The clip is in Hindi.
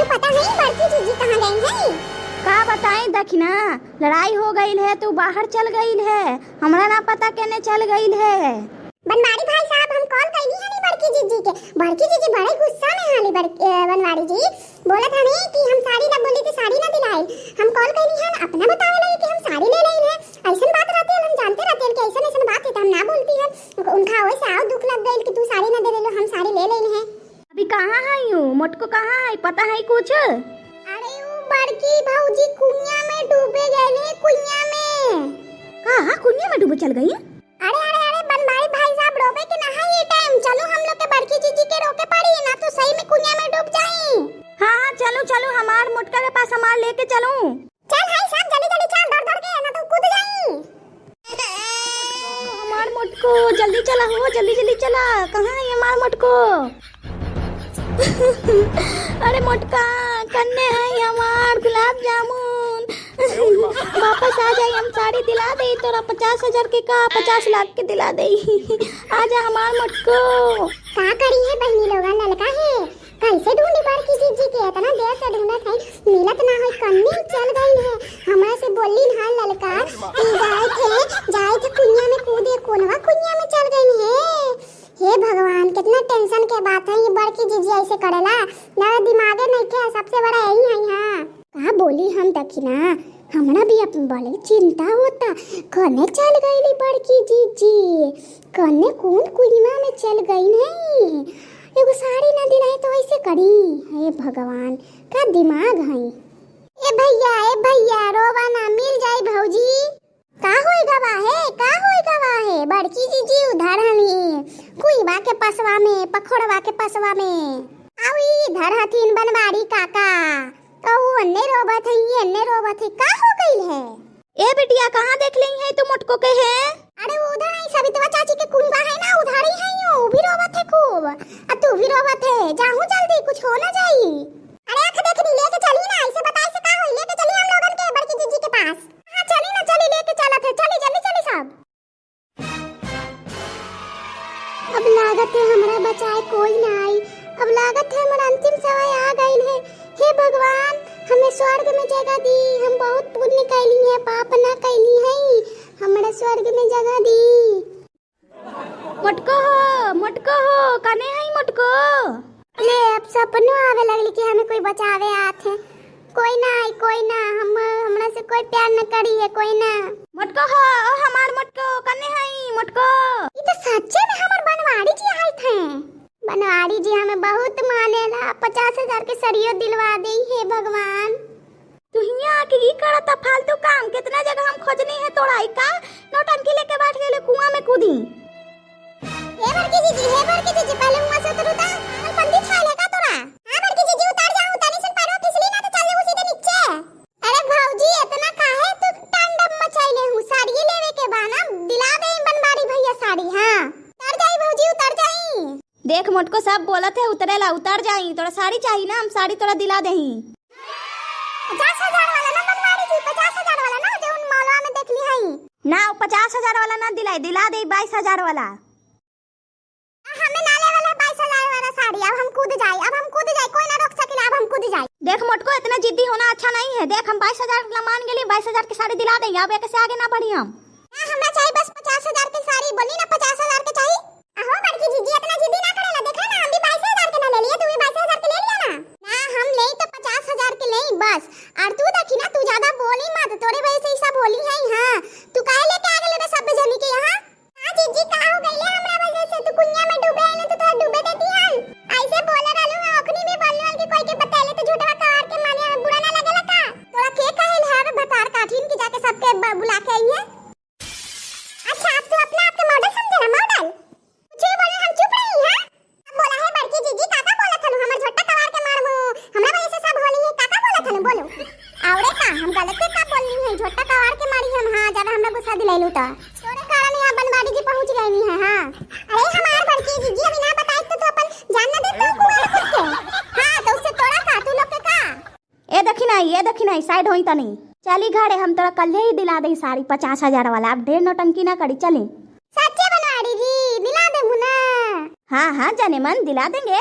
पता नहीं बड़की जीजी कहाँ गई है? का बताएं दखिना, लड़ाई हो गई है तो बाहर चल गई है, हमरा ना पता केने चल गई है। बनवारी भाई साहब हम कॉल कैली हनी बड़की जीजी के। बड़की जीजी बड़े गुस्सा में हाली। बनवारी जी बोलत हनी कि हम साड़ी ना बोली तो साड़ी ना दिलाई। हम कॉल कैली हन अपना बतावे लगे कि हम साड़ी ले लई है। ऐसन बात रहते हम जानते रहते कि ऐसन ऐसन बात है तो हम ना बोलती है। उनका वैसे आओ दुख लग गई कि तू साड़ी ना दे ले, हम साड़ी ले लई है। अभी कहाँ है यू मोटको, कहाँ है पता है कुछ? अरे वो बड़की भौजी कुइया में डूबे गए। कुइया में कहाँ कुइया में डूबे चल गई? अरे अरे अरे बनवारी भाई साहब रोबे के ना है ये टाइम। चलो हम लोग के बड़की जीजी के रोके पड़ी ना तो सही में कुइया में डूब जाई। हाँ हाँ चलो चलो, हमार मोटका के पास हमार लेके चलो। चल भाई साहब जल्दी जल्दी चल, दौड़ दौड़ के ना तो कूद जाई। हमार मोटको जल्दी चला हो, जल्दी जल्दी चला। कहाँ है हमार मोटको? अरे मोटका कन्ने है हमार गुलाब जामुन। वापस आ जाए, हम साड़ी दिला दे तोरा 50,000 के का 50 लाख के दिला दे। आजा हमार मोटको। का करी है बहनी लोगन? ललका है कैसे ढूंढी बड़की जीजी के? इतना देर से ढूंढत है मिलत ना है। कन्ने चल गई है। हमरा से बोली ना ललका कि जाए थे कुइया में कूदे। कोनवा कुइया में चल गई है? हे भगवान कितना टेंशन के बात है। ये बड़की जीजी ऐसे करेला ना, दिमागे नहीं के। सबसे बड़ा यही है यहाँ। कहा बोली हम दखिना, हमरा भी अपन बड़े चिंता होता। कने चल गई बड़की जीजी? कने कौन कुइया में चल गई? नहीं एगो साड़ी ना दिलाई तो ऐसे करी? हे भगवान का दिमाग है। ए भैया रोवा ना, मिल जाई भौजी। का होई गवा है? का होई गवा है? बड़की जीजी उधर हमी कुइबा के पसवा में, पखोड़वा के पसवा में। आउ इधर हथिन बनवारी काका। तो अन्ने रोबत है, ये अन्ने रोबत है। का हो गई है? ए बेटिया कहाँ देख ली है तू मोटको के है? अरे उधर है सवितवा चाची के कुइबा है ना, उधर ही है। वो भी रोबत है खूब। आ तू भी रोबत है। जाहू जल्दी कुछ हो ना जाई। अरे आंख देखनी लेके चली ना, ऐसे बताई से का होई? लेके चली हम लोगन के बड़की जीजी के पास। हां चली ना, चली लेके चलत है। चली जल्दी चली सब। अब लागत है हमरा बचाए कोई ना आई। अब लागत है हमारा अंतिम समय आ गई है। हे भगवान हमें स्वर्ग में जगह दी। हम बहुत पुण्य कैली है, पाप ना कैली है। हमरा स्वर्ग में जगह दी। मोटको हो कने है मोटको? ले अब सपनों आवे लगली कि हमें कोई बचावे आत है। कोई ना आई, कोई ना। हमरा से कोई प्यार न करी है, कोई ना। मोटको हो हमार मोटको कने है मोटको? ये तो सच्चे में हमार बनवारी जी आई थे। बनवारी जी हमें बहुत मानेला। 50,000 के सरियो दिलवा दे। हे भगवान तू हिया के ई करता फालतू काम। कितना जगह हम खोजनी है तोड़ा का नौटंकी लेके बैठ गेले कुआं में कूदी। हे बड़की जीजी पहले मुंह से उतर। हम पंडित खाए का तोरा? हां बड़की जीजी उतर जाऊं तनी सुन पैरों फिसली ना तो चल जाऊं सीधे नीचे। अरे भौजी इतना काहे तू तांडव मचाइले हूं? साड़ी लेवे के बाना दिला दे बनवारी भैया साड़ी। हां उतर जाई भौजी, उतर जाई। देख मोटको सब बोलत है उतरेला, उतर जाई। तोरा साड़ी चाहिए ना, हम साड़ी तोरा दिला देही। 50,000 वाला ना बनवारी जी? 50,000 वाला ना जो उन मॉलवा में देखली हई ना? 50,000 वाला ना दिला दे 22,000 वाला। हमें नाले वाला 22,000 वाला साड़ी। अब हम कूद जाए कोई ना रोक सकेला। अब हम कूद जाए। देख मोटको इतना जिद्दी होना अच्छा नहीं है। देख हम 22,000 ला मान गेली, 22,000 की साड़ी दिला देंगे। अब एक से आगे ना बढ़ी हम। हमरा चाहिए बस 50,000 की साड़ी। बोली ना 50,000 के चाहिए। आहो बड़की जीजी इतना जिद्दी ना करेला। देखा ना हम भी 22,000 के ना ले लिए, तू भी 22,000 के ले लिया ना। ना हम ले तो 50,000 के ले बस। और तू देखी ना, तू ज्यादा बोली मत, तोरे वजह से ई सब बोली है। हां तू काहे लेके आ गेले सब जनी के यहां? हां जीजी का हो गईले हमरा वजह से। तू कुइया में डूबे है ना तो तोरा डूबे देती हम। ऐसे बोले रहलू है ओखनी भी बोलने वाली कोई के बतेले तो झूठवा कार के माने बुरा ना लगेला का? तोरा के कहे है रे भतार काठिन की जाके सबके बुला के आई है। अच्छा अब तू अपने आप के मॉडल समझे ना? मॉडल कुछ भी बोले हम चुप रही है। अब बोला है बड़की जीजी काका बोला थनु हमर झोटा कवार के मारमु। हमरा वजह से सब होली है। काका बोला थनु बोलो आवड़े का हम गलत का बोलनी है? झोटा कवार के मारी हम। हां ज्यादा हमरा गुस्सा दिलाइलू त तोरे कारण यहां बनवारी जी पहुंच गई है। हां अरे हमार बड़की जीजी अभी ना बताई तो तू अपन जान ना दे तू कुआं खुद के। हां तो उससे तोड़ा का तू लोग के का? ए देखी नहीं साइड होई तनी। चली घरे हम तोरा कल ही दिला दे साड़ी 50,000 वाला। अब ढेर नौटंकी ना करी। चली सच्चे बनवारी जी दिला दे मुना। हाँ हाँ जाने मन दिला देंगे।